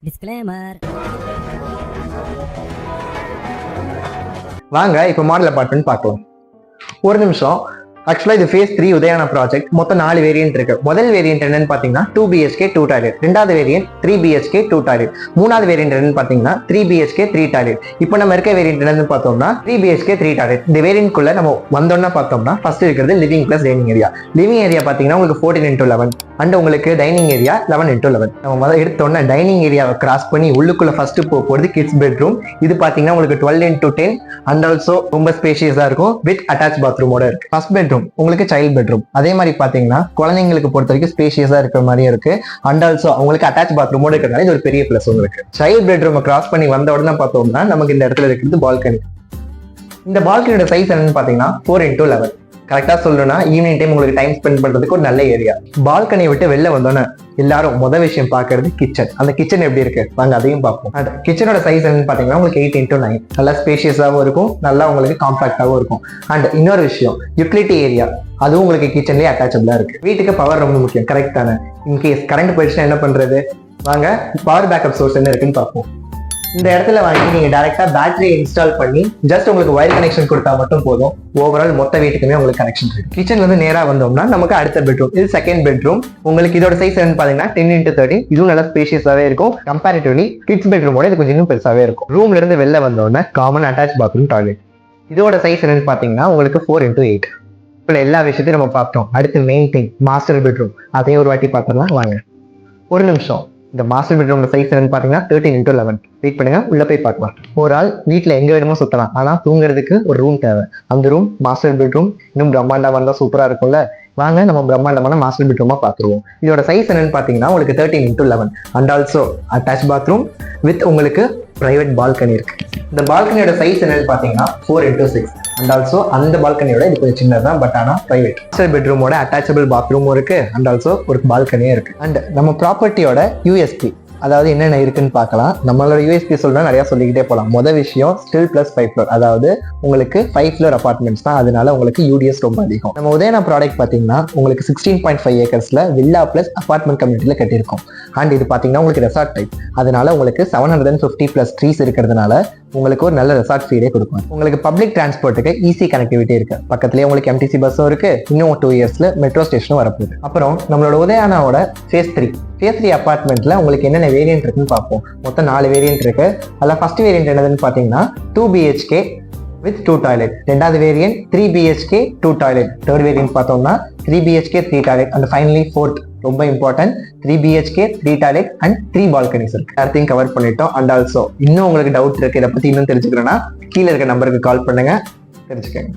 Disclaimer. வாங்க இப்போ model apartment பார்க்கலாம். ஒரு நிமிஷம். ஆக்சுவலா இது ஃபேஸ் 3 உதயானா ப்ராஜெக்ட். மொத்தம் 4 வேரியன்ட் இருக்கு. முதல் வேரியன்ட் என்னன்னு பாத்தீங்கன்னா 2 BHK 2 டாய்லெட். ரெண்டாவது வேரியன்ட் 3 BHK 2 டாய்லெட். மூணாவது வேரியன்ட் என்னன்னு பாத்தீங்கன்னா 3 BHK 3 டாய்லெட். இப்போ நம்ம இருக்க வேரியன்ட் என்னன்னு பார்த்தோம்னா 3 BHK 3 டாய்லெட். இந்த வேரியன்ட் குள்ள நம்ம வந்தோம்னா பார்த்தோம்னா ஃபர்ஸ்ட் இருக்கிறது living plus dining area. Living area பாத்தீங்கன்னா உங்களுக்கு 14x11 அண்ட் உங்களுக்கு டைனிங் ஏரியா 11x11. நம்ம முதல்ல எடுத்தோம்னா டைனிங் ஏரியாவை கிராஸ் பண்ணி உள்ளுக்குள்ள ஃபர்ஸ்ட் போறது கிட்ஸ் பெட்ரூம். இது பாத்தீங்கன்னா உங்களுக்கு 12x10 அண்ட் ஆல்சோ ரொம்ப ஸ்பேஷியஸா இருக்கும் வித் அட்டாச் பாத்ரூமோட இருக்கு. ஃபர்ஸ்ட் பெட்ரூம் உங்களுக்கு சைல்ட் பெட்ரூம். அதே மாதிரி பாத்தீங்கன்னா குழந்தைங்களுக்கு பொறுத்த வரைக்கும் ஸ்பேஷியஸா இருக்கிற மாதிரி இருக்கு அண்ட் ஆல்சோ உங்களுக்கு அட்டாச் பாத்ரூமோட இருக்கிறதால இது ஒரு பெரிய பிளஸ் உங்களுக்கு. சைல்ட் பெட்ரூம் கிராஸ் பண்ணி வந்த உடனே பார்த்தோம்னா நமக்கு இந்த இடத்துல இருக்கிறது பால்கனி. இந்த பால்கனியோட சைஸ் என்னன்னு பாத்தீங்கன்னா 4x11. கரெக்டா சொல்லணும்னா ஈவினிங் டைம் உங்களுக்கு டைம் ஸ்பெண்ட் பண்றதுக்கு ஒரு நல்ல ஏரியா. பால்கனியை விட்டு வெளில வந்தோன்னே எல்லாரும் முதல் விஷயம் பாக்குறது கிச்சன். அந்த கிச்சன் எப்படி இருக்கு வாங்க அதையும் பார்ப்போம். அண்ட் கிச்சனோட சைஸ் என்னன்னு பாத்தீங்கன்னா உங்களுக்கு 8x9. நல்லா ஸ்பேஷியஸாகவும் இருக்கும், நல்லா உங்களுக்கு காம்பாக்டாகவும் இருக்கும். அண்ட் இன்னொரு விஷயம் யூட்டிலிட்டி ஏரியா, அதுவும் உங்களுக்கு கிச்சன்லேயே அட்டாச்சபிளா இருக்கு. வீட்டுக்கு பவர் ரொம்ப முக்கியம், கரெக்ட் தானே? இன்கேஸ் கரண்ட் போயிடுச்சுன்னா என்ன பண்றது? வாங்க பவர் பேக்கப் சோர்ஸ் என்ன இருக்குன்னு பார்ப்போம். இந்த இடத்துல வாங்கி நீங்க டைரக்டா பேட்டரி இன்ஸ்டால் பண்ணி ஜஸ்ட் உங்களுக்கு வயர் கனெக்ஷன் கொடுத்தா மட்டும் போதும். ஓவரால் மொத்த வீட்டுக்குமே உங்களுக்கு கனெக்ஷன் இருக்கு. கிச்சன்ல இருந்து நேரா வந்தோம்னா நமக்கு அடுத்த பெட்ரூம். இது செகண்ட் பெட்ரூம். உங்களுக்கு இதோட சைஸ் என்னன்னு பாத்தீங்கன்னா 10x30. இதுவும் நல்லா ஸ்பேஷியஸாவே இருக்கும். கம்பேரிட்டிவ்லி கிட்ஸ் பெட்ரூமோட இது கொஞ்சம் இன்னும் பெருசாவே இருக்கும். ரூம்ல இருந்து வெளில வந்தோம்னா காமன் அட்டாச் பாத்ரூம் டாய்லெட். இதோட சைஸ் என்னன்னு பாத்தீங்கன்னா உங்களுக்கு 4x8. இப்போ எல்லா விஷயத்தையும் நம்ம பார்த்தோம். அடுத்து மெயின் திங் மாஸ்டர் பெட்ரூம். அதையும் ஒரு வாட்டி பார்த்துடலாம் வாங்க. ஒரு நிமிஷம். இந்த மாஸ்டர் பெட்ரூம் சைஸ் என்னன்னு பாத்தீங்கன்னா 13x11. வெயிட் பண்ணுங்க, உள்ள போய் பார்க்கலாம். ஒரு ஆள் வீட்டுல எங்க வேணுமோ சுத்தலாம், ஆனா தூங்குறதுக்கு ஒரு ரூம் தேவை. அந்த ரூம் மாஸ்டர் பெட்ரூம். இன்னும் பிரம்மாண்டமா இருந்தா சூப்பரா இருக்கும்ல. வாங்க நம்ம பிரம்மாண்டமான மாஸ்டர் பெட்ரூமா பாத்துருவோம். இதோட சைஸ் என்னன்னு பாத்தீங்கன்னா உங்களுக்கு 13x11 and also attach bathroom with உங்களுக்கு பிரைவேட் பால்கனி இருக்கு. இந்த பால்கனியோட சைஸ் என்னன்னு பாத்தீங்கன்னா 4x6 அண்ட் ஆல்சோ அந்த பால்கனியோட இது கொஞ்சம் சின்னதான், பட் ஆனா பிரைவேட். மாஸ்டர் பெட்ரூமோட அட்டாச்சபிள் பாத்ரூமும் இருக்கு அண்ட் ஆல்சோ ஒரு பால்கனியும் இருக்கு. அண்ட் நம்ம ப்ராப்பர்ட்டியோட USP அதாவது என்னென்ன இருக்குன்னு பார்க்கலாம். நம்மளோட USP சொல்றா நிறைய சொல்லிக்கிட்டே போகலாம். முதல் விஷயம் ஸ்டில் பிளஸ் 5 floor, அதாவது உங்களுக்கு 5 floor அபார்ட்மெண்ட்ஸ் தான், அதனால உங்களுக்கு UDS ரொம்ப அதிகம். நம்ம உதயனா ப்ராடக்ட் பார்த்தீங்கன்னா உங்களுக்கு 16.5 ஏக்கர்ஸ்ல வில்லா பிளஸ் அபார்ட்மெண்ட் கம்யூனிட்டியில கட்டியிருக்கோம். அண்ட் இது பார்த்தீங்கன்னா உங்களுக்கு ரெசார்ட் டைப், அதனால உங்களுக்கு 750+ ட்ரீஸ் இருக்கிறதுனால உங்களுக்கு ஒரு நல்ல ரெசார்ட் ஃபீலே கொடுக்கும். உங்களுக்கு பப்ளிக் டிரான்ஸ்போர்ட்டுக்கு ஈஸி கனெக்டிவிட்டி இருக்கு. பக்கத்துலேயே உங்களுக்கு MTC பஸ்ஸும் இருக்கு. இன்னும் 2 இயர்ஸ்ல மெட்ரோ ஸ்டேஷனும் வரப்போகுது. அப்புறம் நம்மளோட உதயானாவோட ஃபேஸ் 3 அபார்ட்மெண்ட்ல உங்களுக்கு என்னென்ன வேரியன்ட் இருக்குன்னு பார்ப்போம். மொத்தம் 4 வேரியன்ட் இருக்கு. அதில் ஃபர்ஸ்ட் வேரியன்ட் என்னதுன்னு பார்த்தீங்கன்னா 2 BHK வித் 2 டாய்லெட். ரெண்டாவது variant 3 BHK 2 toilet. Third variant பார்த்தோம்னா 3 BHK 3 toilet and finally fourth ரொம்ப important 3 BHK 3 toilet and 3 balconies இருக்கு. எல்லாத்தையும் கவர் பண்ணிட்டோம். அண்ட் ஆல்சோ இன்னும் உங்களுக்கு டவுட் இருக்கு, இதை பத்தி இன்னும் தெரிஞ்சுக்கிறேன்னா கீழே இருக்க நம்பருக்கு கால் பண்ணுங்க, தெரிஞ்சுக்கங்க.